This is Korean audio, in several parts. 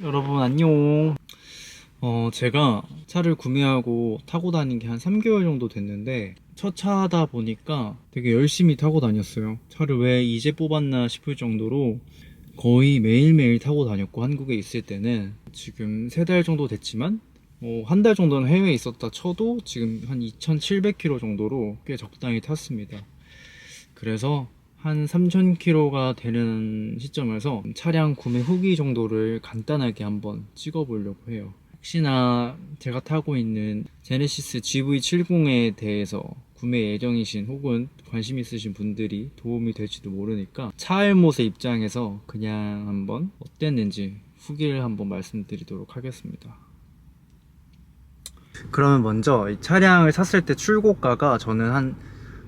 여러분 안녕. 제가 차를 구매하고 타고 다닌 게 한 3개월 정도 됐는데 첫 차다 보니까 되게 열심히 타고 다녔어요. 차를 왜 이제 뽑았나 싶을 정도로 거의 매일매일 타고 다녔고, 한국에 있을 때는 지금 3달 정도 됐지만 한 달 정도는 해외에 있었다 쳐도 지금 한 2,700km 정도로 꽤 적당히 탔습니다. 그래서 한 3,000km가 되는 시점에서 차량 구매 후기 정도를 간단하게 한번 찍어보려고 해요. 혹시나 제가 타고 있는 제네시스 GV70에 대해서 구매 예정이신 혹은 관심 있으신 분들이 도움이 될지도 모르니까 차알못의 입장에서 그냥 한번 어땠는지 후기를 한번 말씀드리도록 하겠습니다. 그러면 먼저 이 차량을 샀을 때 출고가가 저는 한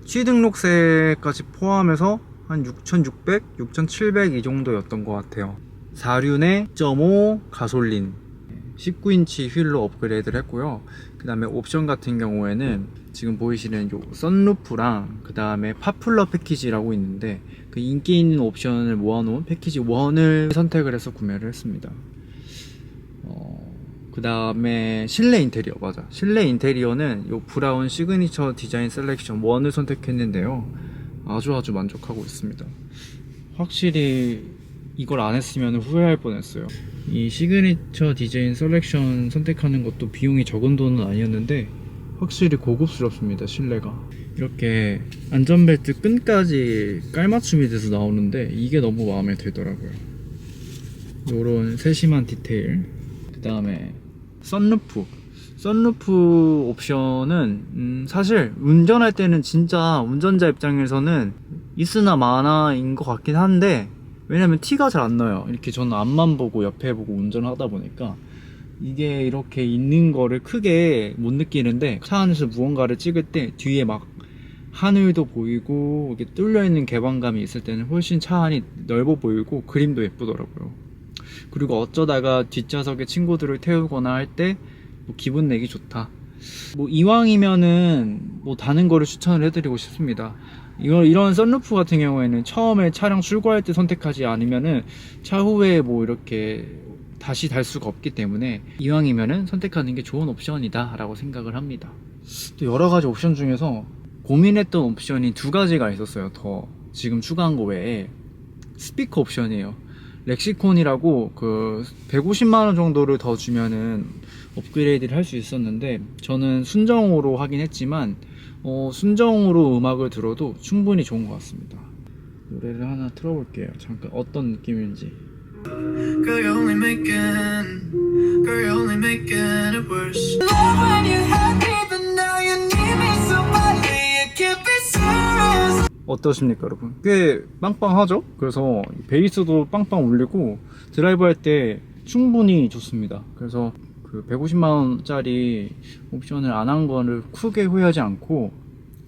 취등록세까지 포함해서 한 6,600, 6,700 이 정도였던 것 같아요. 4륜에 2.5 가솔린 19인치 휠로 업그레이드를 했고요. 그 다음에 옵션 같은 경우에는 지금 보이시는 요 썬루프랑 그 다음에 파퓰러 패키지라고 있는데 그 인기 있는 옵션을 모아놓은 패키지 1을 선택을 해서 구매를 했습니다. 그 다음에 실내 인테리어, 맞아, 실내 인테리어는 요 브라운 시그니처 디자인 셀렉션 1을 선택했는데요, 아주 만족하고 있습니다. 확실히 이걸 안 했으면 후회할 뻔했어요. 이 시그니처 디자인 셀렉션 선택하는 것도 비용이 적은 돈은 아니었는데 확실히 고급스럽습니다. 실내가 이렇게 안전벨트 끈까지 깔맞춤이 돼서 나오는데 이게 너무 마음에 들더라고요. 요런 세심한 디테일. 그 다음에 썬루프 옵션은 사실 운전할 때는 진짜 운전자 입장에서는 있으나 마나인 것 같긴 한데, 왜냐면 티가 잘 안 나요. 이렇게 저는 앞만 보고 옆에 보고 운전하다 보니까 이게 이렇게 있는 거를 크게 못 느끼는데, 차 안에서 무언가를 찍을 때 뒤에 막 하늘도 보이고 이게 뚫려 있는 개방감이 있을 때는 훨씬 차 안이 넓어 보이고 그림도 예쁘더라고요. 그리고 어쩌다가 뒷좌석에 친구들을 태우거나 할 때 뭐 기분 내기 좋다, 뭐 이왕이면은 뭐 다는 거를 추천을 해드리고 싶습니다. 이런 썬루프 같은 경우에는 처음에 차량 출고할 때 선택하지 않으면은 차후에 뭐 이렇게 다시 달 수가 없기 때문에 이왕이면은 선택하는 게 좋은 옵션이다 라고 생각을 합니다. 또 여러가지 옵션 중에서 고민했던 옵션이 2가지가 있었어요. 더 지금 추가한 거 외에 스피커 옵션이에요. 렉시콘이라고 그 150만원 정도를 더 주면은 업그레이드를 할 수 있었는데, 저는 순정으로 하긴 했지만 순정으로 음악을 들어도 충분히 좋은 것 같습니다. 노래를 하나 틀어볼게요. 잠깐 어떤 느낌인지. Girl, you're only making it worse. Love when you're happy, but now you need me so badly. It can't be serious. 어떠십니까 여러분? 꽤 빵빵하죠? 그래서 베이스도 빵빵 울리고 드라이브 할 때 충분히 좋습니다. 그래서 그 150만원짜리 옵션을 안 한 거를 크게 후회하지 않고,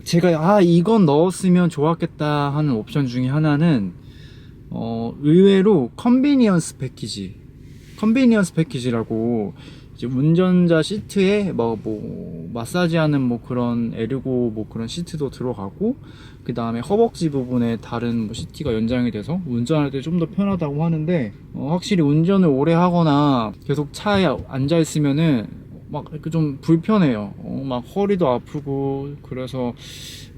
제가 이건 넣었으면 좋았겠다 하는 옵션 중에 하나는 의외로 컨비니언스 패키지라고 이제 운전자 시트에 뭐 마사지하는 뭐 그런 에르고 뭐 그런 시트도 들어가고, 그 다음에 허벅지 부분에 다른 뭐 시트가 연장이 돼서 운전할 때 좀 더 편하다고 하는데, 확실히 운전을 오래 하거나 계속 차에 앉아 있으면은 막 이렇게 좀 불편해요. 막 허리도 아프고, 그래서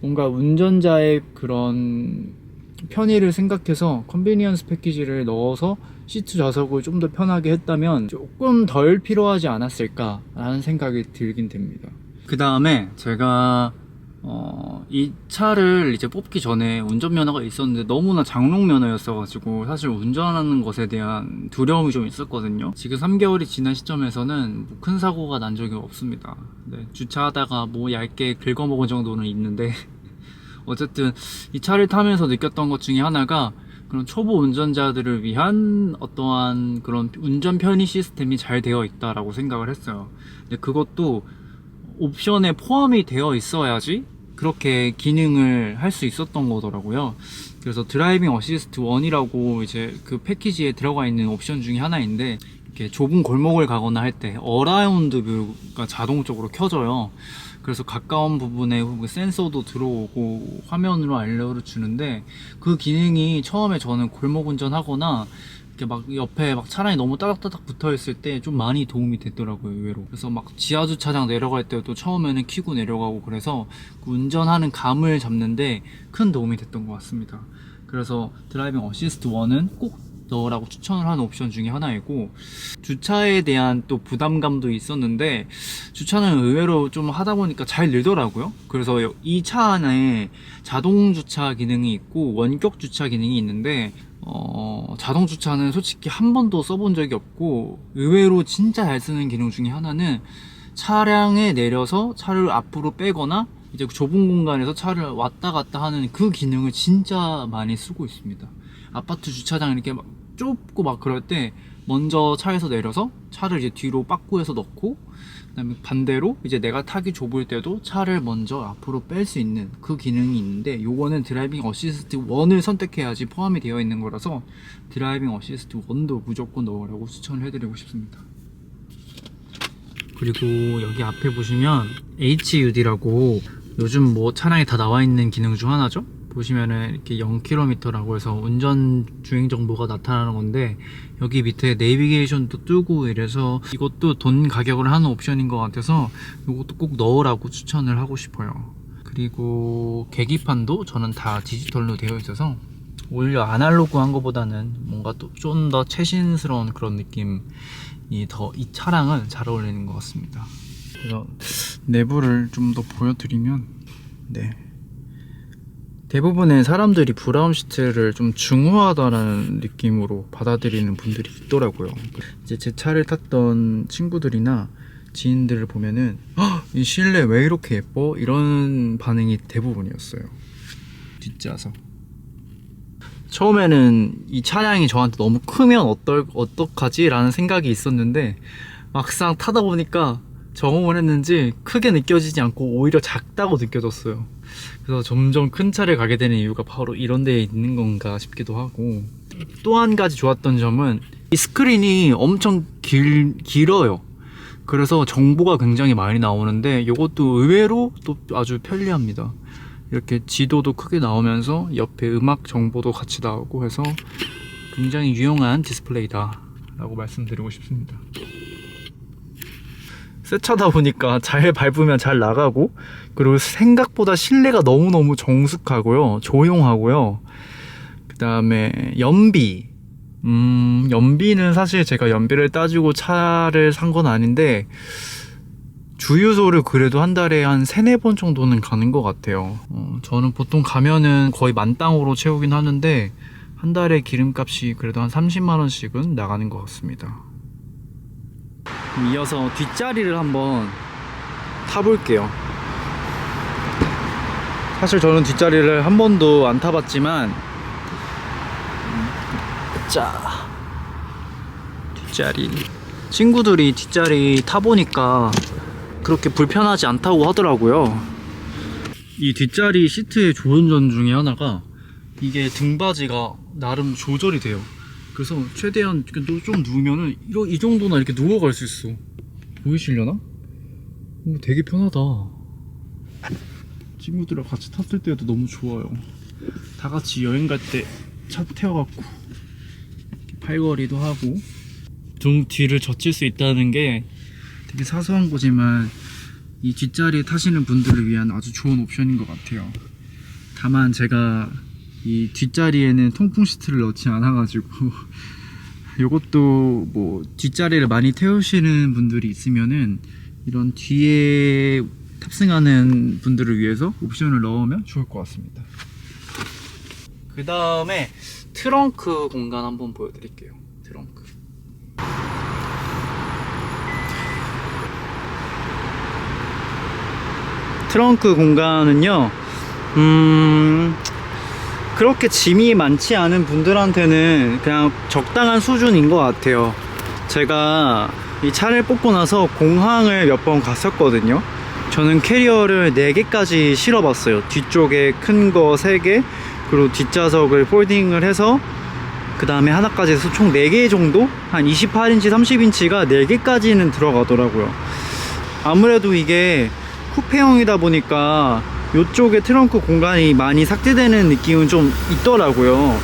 뭔가 운전자의 그런 편의를 생각해서 컨비니언스 패키지를 넣어서 시트 좌석을 좀 더 편하게 했다면 조금 덜 필요하지 않았을까 라는 생각이 들긴 됩니다. 그 다음에 제가 이 차를 이제 뽑기 전에 운전면허가 있었는데 너무나 장롱면허였어 가지고 사실 운전하는 것에 대한 두려움이 좀 있었거든요. 지금 3개월이 지난 시점에서는 뭐 큰 사고가 난 적이 없습니다. 네, 주차하다가 뭐 얇게 긁어먹은 정도는 있는데 어쨌든 이 차를 타면서 느꼈던 것 중에 하나가 그런 초보 운전자들을 위한 어떠한 그런 운전 편의 시스템이 잘 되어 있다라고 생각을 했어요. 근데 그것도 옵션에 포함이 되어 있어야지 그렇게 기능을 할 수 있었던 거더라고요. 그래서 드라이빙 어시스트 1이라고 이제 그 패키지에 들어가 있는 옵션 중에 하나인데, 이렇게 좁은 골목을 가거나 할 때 어라운드 뷰가 자동적으로 켜져요. 그래서 가까운 부분에 센서도 들어오고 화면으로 알려를 주는데, 그 기능이 처음에 저는 골목 운전하거나 이렇게 막 옆에 막 차량이 너무 따닥따닥 붙어 있을 때 좀 많이 도움이 됐더라고요, 의외로. 그래서 막 지하 주차장 내려갈 때도 처음에는 켜고 내려가고, 그래서 그 운전하는 감을 잡는데 큰 도움이 됐던 것 같습니다. 그래서 드라이빙 어시스트 1은 꼭 넣으라고 추천을 하는 옵션 중에 하나이고, 주차에 대한 또 부담감도 있었는데 주차는 의외로 좀 하다 보니까 잘 늘더라고요. 그래서 이 차 안에 자동 주차 기능이 있고 원격 주차 기능이 있는데, 자동 주차는 솔직히 한 번도 써본 적이 없고, 의외로 진짜 잘 쓰는 기능 중에 하나는 차량에 내려서 차를 앞으로 빼거나 이제 좁은 공간에서 차를 왔다 갔다 하는 그 기능을 진짜 많이 쓰고 있습니다. 아파트 주차장 이렇게 막 좁고 막 그럴 때 먼저 차에서 내려서 차를 이제 뒤로 빠꾸해서 넣고, 그다음에 반대로 이제 내가 타기 좁을 때도 차를 먼저 앞으로 뺄 수 있는 그 기능이 있는데, 요거는 드라이빙 어시스트 1을 선택해야지 포함이 되어 있는 거라서 드라이빙 어시스트 1도 무조건 넣으라고 추천을 해드리고 싶습니다. 그리고 여기 앞에 보시면 HUD라고 요즘 뭐 차량에 다 나와 있는 기능 중 하나죠. 보시면은 이렇게 0km라고 해서 운전 주행 정보가 나타나는 건데, 여기 밑에 내비게이션도 뜨고 이래서 이것도 돈 가격을 하는 옵션인 것 같아서 이것도 꼭 넣으라고 추천을 하고 싶어요. 그리고 계기판도 저는 다 디지털로 되어 있어서 오히려 아날로그한 것보다는 뭔가 또 좀 더 최신스러운 그런 느낌이 더 이 차량은 잘 어울리는 것 같습니다. 그래서 내부를 좀 더 보여드리면, 네, 대부분의 사람들이 브라운 시트를 좀 중후하다라는 느낌으로 받아들이는 분들이 있더라고요. 이제 제 차를 탔던 친구들이나 지인들을 보면은 이 실내 왜 이렇게 예뻐? 이런 반응이 대부분이었어요. 뒷좌석. 처음에는 이 차량이 저한테 너무 크면 어떡하지? 라는 생각이 있었는데, 막상 타다 보니까 적응을 했는지 크게 느껴지지 않고 오히려 작다고 느껴졌어요. 그래서 점점 큰 차를 가게 되는 이유가 바로 이런 데에 있는 건가 싶기도 하고, 또 한 가지 좋았던 점은 이 스크린이 엄청 길어요. 그래서 정보가 굉장히 많이 나오는데 이것도 의외로 또 아주 편리합니다. 이렇게 지도도 크게 나오면서 옆에 음악 정보도 같이 나오고 해서 굉장히 유용한 디스플레이다 라고 말씀드리고 싶습니다. 새 차다 보니까 잘 밟으면 잘 나가고, 그리고 생각보다 실내가 너무너무 정숙하고요, 조용하고요. 그 다음에 연비는 사실 제가 연비를 따지고 차를 산 건 아닌데, 주유소를 그래도 한 달에 한 3-4번 정도는 가는 것 같아요. 저는 보통 가면은 거의 만땅으로 채우긴 하는데, 한 달에 기름값이 그래도 한 30만원씩은 나가는 것 같습니다. 이어서 뒷자리를 한번 타볼게요. 사실 저는 뒷자리를 한 번도 안 타봤지만, 자, 뒷자리, 친구들이 뒷자리 타보니까 그렇게 불편하지 않다고 하더라고요. 이 뒷자리 시트의 좋은 점 중에 하나가 이게 등받이가 나름 조절이 돼요. 그래서 최대한 좀 누우면은 이 정도나 이렇게 누워갈 수 있어. 보이시려나? 되게 편하다. 친구들이랑 같이 탔을 때도 너무 좋아요. 다 같이 여행 갈 때 차 태워갖고 팔걸이도 하고, 등 뒤를 젖힐 수 있다는 게 되게 사소한 거지만 이 뒷자리에 타시는 분들을 위한 아주 좋은 옵션인 것 같아요. 다만 제가 이 뒷자리에는 통풍 시트를 넣지 않아가지고 요것도 뭐 뒷자리를 많이 태우시는 분들이 있으면은 이런 뒤에 탑승하는 분들을 위해서 옵션을 넣으면 좋을 것 같습니다. 그 다음에 트렁크 공간 한번 보여드릴게요. 트렁크. 트렁크 공간은요, 그렇게 짐이 많지 않은 분들한테는 그냥 적당한 수준인 것 같아요. 제가 이 차를 뽑고 나서 공항을 몇 번 갔었거든요. 저는 캐리어를 4개까지 실어봤어요. 뒤쪽에 큰 거 3개, 그리고 뒷좌석을 폴딩을 해서 그 다음에 하나까지 해서 총 4개 정도? 한 28인치, 30인치가 4개까지는 들어가더라고요. 아무래도 이게 쿠페형이다 보니까 이쪽에 트렁크 공간이 많이 삭제되는 느낌은 좀 있더라고요.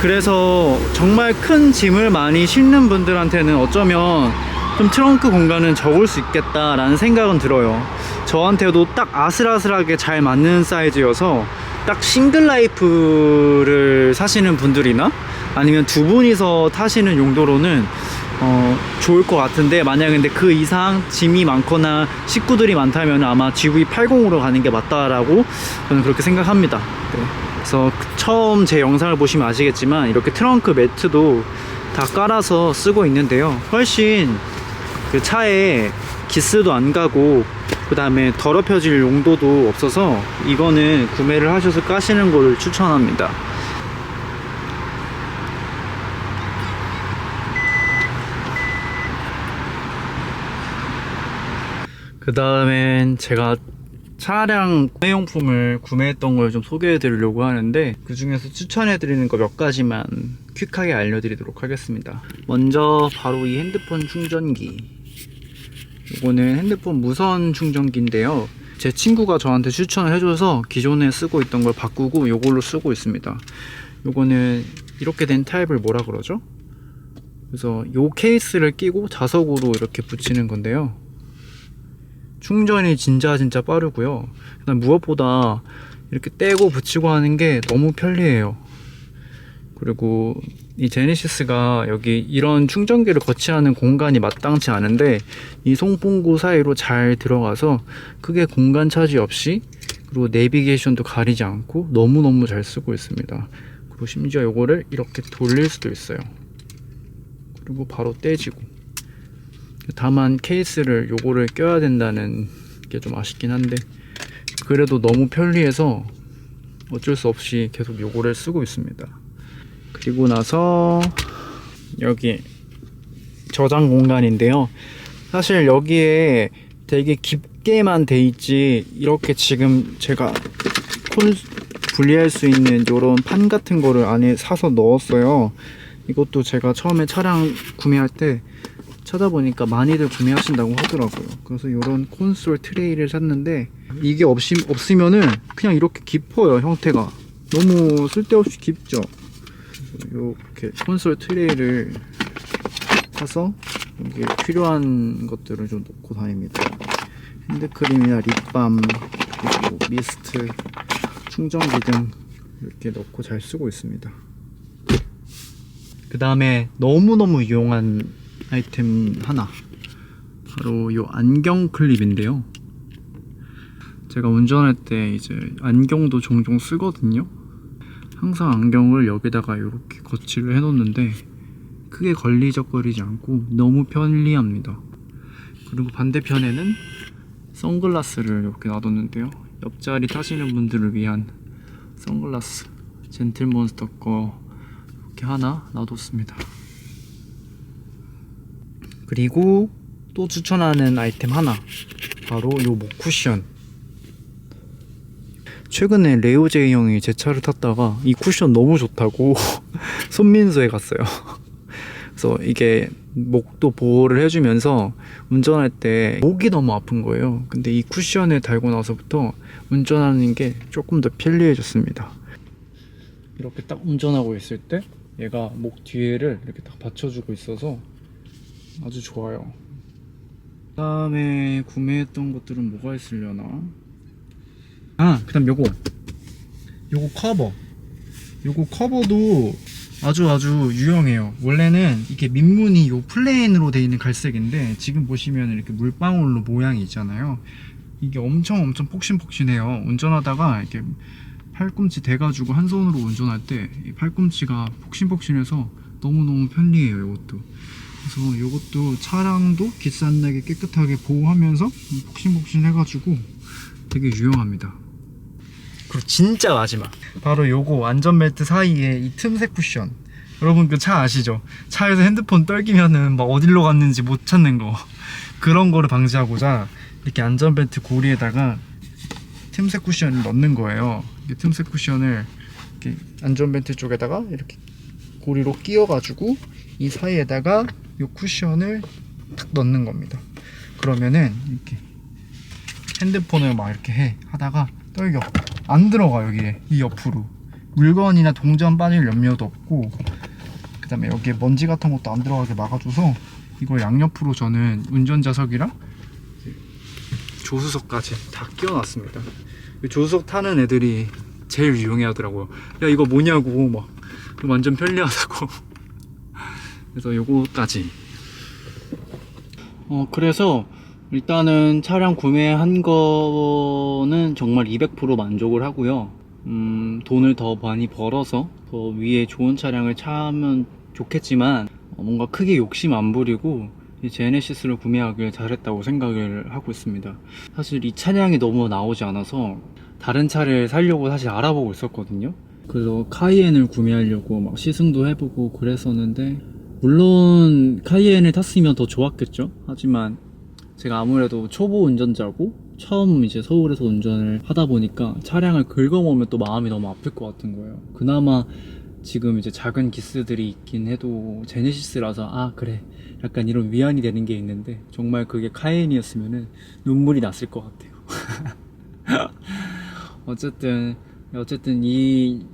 그래서 정말 큰 짐을 많이 싣는 분들한테는 어쩌면 좀 트렁크 공간은 적을 수 있겠다라는 생각은 들어요. 저한테도 딱 아슬아슬하게 잘 맞는 사이즈여서 딱 싱글 라이프를 사시는 분들이나 아니면 두 분이서 타시는 용도로는 좋을 것 같은데, 만약에 근데 그 이상 짐이 많거나 식구들이 많다면 아마 GV80으로 가는 게 맞다라고 저는 그렇게 생각합니다. 네. 그래서 처음 제 영상을 보시면 아시겠지만 이렇게 트렁크 매트도 다 깔아서 쓰고 있는데요, 훨씬 그 차에 기스도 안 가고 그 다음에 더럽혀질 용도도 없어서 이거는 구매를 하셔서 까시는 걸 추천합니다. 그 다음엔 제가 차량 구매용품을 구매했던 걸 좀 소개해 드리려고 하는데, 그 중에서 추천해 드리는 거 몇 가지만 퀵하게 알려드리도록 하겠습니다. 먼저 바로 이 핸드폰 충전기. 이거는 핸드폰 무선 충전기인데요, 제 친구가 저한테 추천을 해줘서 기존에 쓰고 있던 걸 바꾸고 이걸로 쓰고 있습니다. 이거는 이렇게 된 타입을 뭐라 그러죠? 그래서 이 케이스를 끼고 자석으로 이렇게 붙이는 건데요, 충전이 진짜 빠르고요. 그다음 무엇보다 이렇게 떼고 붙이고 하는 게 너무 편리해요. 그리고 이 제네시스가 여기 이런 충전기를 거치하는 공간이 마땅치 않은데 이 송풍구 사이로 잘 들어가서 크게 공간 차지 없이, 그리고 내비게이션도 가리지 않고 너무너무 잘 쓰고 있습니다. 그리고 심지어 이거를 이렇게 돌릴 수도 있어요. 그리고 바로 떼지고. 다만 케이스를 요거를 껴야 된다는 게 좀 아쉽긴 한데, 그래도 너무 편리해서 어쩔 수 없이 계속 요거를 쓰고 있습니다. 그리고 나서 여기 저장 공간인데요, 사실 여기에 되게 깊게만 돼 있지 이렇게 지금 제가 콘 분리할 수 있는 요런 판 같은 거를 안에 사서 넣었어요. 이것도 제가 처음에 차량 구매할 때 찾아보니까 많이들 구매하신다고 하더라고요. 그래서 이런 콘솔 트레이를 샀는데, 이게 없으면은 그냥 이렇게 깊어요. 형태가 너무 쓸데없이 깊죠. 이렇게 콘솔 트레이를 사서 여기에 필요한 것들을 좀 넣고 다닙니다. 핸드크림이나 립밤, 그리고 미스트, 충전기 등 이렇게 넣고 잘 쓰고 있습니다. 그 다음에 너무너무 유용한 아이템 하나, 바로 이 안경 클립인데요, 제가 운전할 때 이제 안경도 종종 쓰거든요. 항상 안경을 여기다가 이렇게 거치를 해 놓는데 크게 걸리적거리지 않고 너무 편리합니다. 그리고 반대편에는 선글라스를 이렇게 놔뒀는데요, 옆자리 타시는 분들을 위한 선글라스, 젠틀몬스터 거 이렇게 하나 놔뒀습니다. 그리고 또 추천하는 아이템 하나, 바로 요 목 쿠션. 최근에 레오제이 형이 제 차를 탔다가 이 쿠션 너무 좋다고 손민수에 갔어요. 그래서 이게 목도 보호를 해주면서 운전할 때 목이 너무 아픈 거예요. 근데 이 쿠션을 달고 나서부터 운전하는 게 조금 더 편리해졌습니다. 이렇게 딱 운전하고 있을 때 얘가 목 뒤에를 이렇게 딱 받쳐주고 있어서 아주 좋아요. 그 다음에 구매했던 것들은 뭐가 있으려나? 그 다음 요거 커버. 요거 커버도 아주 유용해요. 원래는 이게 밑문이 요 플레인으로 되어 있는 갈색인데, 지금 보시면 이렇게 물방울로 모양이 있잖아요. 이게 엄청 폭신폭신해요. 운전하다가 이렇게 팔꿈치 대가지고 한 손으로 운전할 때 이 팔꿈치가 폭신폭신해서 너무너무 편리해요. 이것도. 그래서 이것도 차량도 기스 안 나게 깨끗하게 보호하면서 폭신폭신 해가지고 되게 유용합니다. 그리고 진짜 마지막, 바로 요거 안전벨트 사이에 이 틈새 쿠션. 여러분 그 차 아시죠? 차에서 핸드폰 떨기면은 막 어디로 갔는지 못 찾는 거, 그런 거를 방지하고자 이렇게 안전벨트 고리에다가 틈새 쿠션을 넣는 거예요. 이 틈새 쿠션을 이렇게 안전벨트 쪽에다가 이렇게 고리로 끼워가지고 이 사이에다가 이 쿠션을 탁 넣는 겁니다. 그러면은 이렇게 핸드폰을 막 이렇게 하다가 떨겨 안 들어가, 여기에 이 옆으로. 물건이나 동전 빠질 염려도 없고, 그 다음에 여기에 먼지 같은 것도 안 들어가게 막아줘서 이거 양옆으로 저는 운전자석이랑 조수석까지 다 끼워놨습니다. 조수석 타는 애들이 제일 유용해 하더라고요. 야 이거 뭐냐고 막 완전 편리하다고. 그래서 요거까지. 그래서 일단은 차량 구매한 거는 정말 200% 만족을 하고요. 돈을 더 많이 벌어서 더 위에 좋은 차량을 차면 좋겠지만 뭔가 크게 욕심 안 부리고 이 제네시스를 구매하길 잘했다고 생각을 하고 있습니다. 사실 이 차량이 너무 나오지 않아서 다른 차를 사려고 사실 알아보고 있었거든요. 그래서 카이엔을 구매하려고 막 시승도 해보고 그랬었는데, 물론 카이엔을 탔으면 더 좋았겠죠. 하지만 제가 아무래도 초보 운전자고 처음 이제 서울에서 운전을 하다 보니까 차량을 긁어모으면 또 마음이 너무 아플 것 같은 거예요. 그나마 지금 이제 작은 기스들이 있긴 해도 제네시스라서 아 그래 약간 이런 위안이 되는 게 있는데, 정말 그게 카이엔이었으면은 눈물이 났을 것 같아요. 어쨌든 이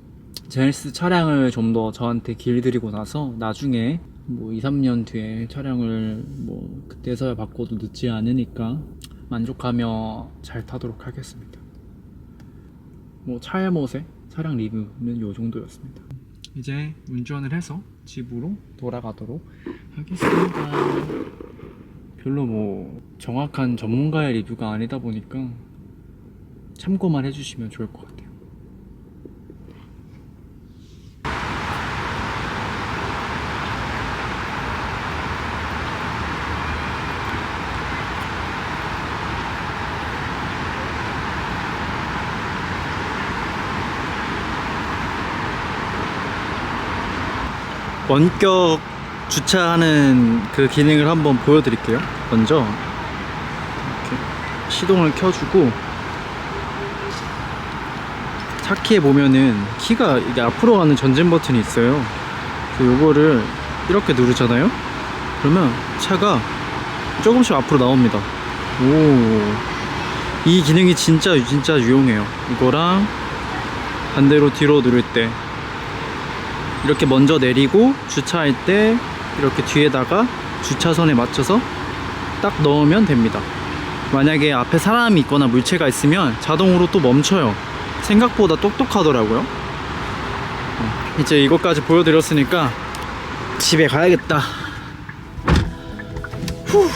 제네시스 차량을 좀 더 저한테 길들이고 나서 나중에 뭐 2-3년 뒤에 차량을 뭐 그때서야 바꿔도 늦지 않으니까 만족하며 잘 타도록 하겠습니다. 뭐 차일못의 차량 리뷰는 요 정도였습니다. 이제 운전을 해서 집으로 돌아가도록 하겠습니다. 별로 뭐 정확한 전문가의 리뷰가 아니다 보니까 참고만 해주시면 좋을 것 같아요. 원격 주차하는 그 기능을 한번 보여드릴게요. 먼저 이렇게 시동을 켜주고, 차키에 보면은 키가 이게 앞으로 가는 전진 버튼이 있어요. 그래서 요거를 이렇게 누르잖아요. 그러면 차가 조금씩 앞으로 나옵니다. 오, 이 기능이 진짜 유용해요. 이거랑 반대로 뒤로 누를 때 이렇게 먼저 내리고 주차할 때 이렇게 뒤에다가 주차선에 맞춰서 딱 넣으면 됩니다. 만약에 앞에 사람이 있거나 물체가 있으면 자동으로 또 멈춰요. 생각보다 똑똑하더라고요. 이제 이것까지 보여드렸으니까 집에 가야겠다. 후.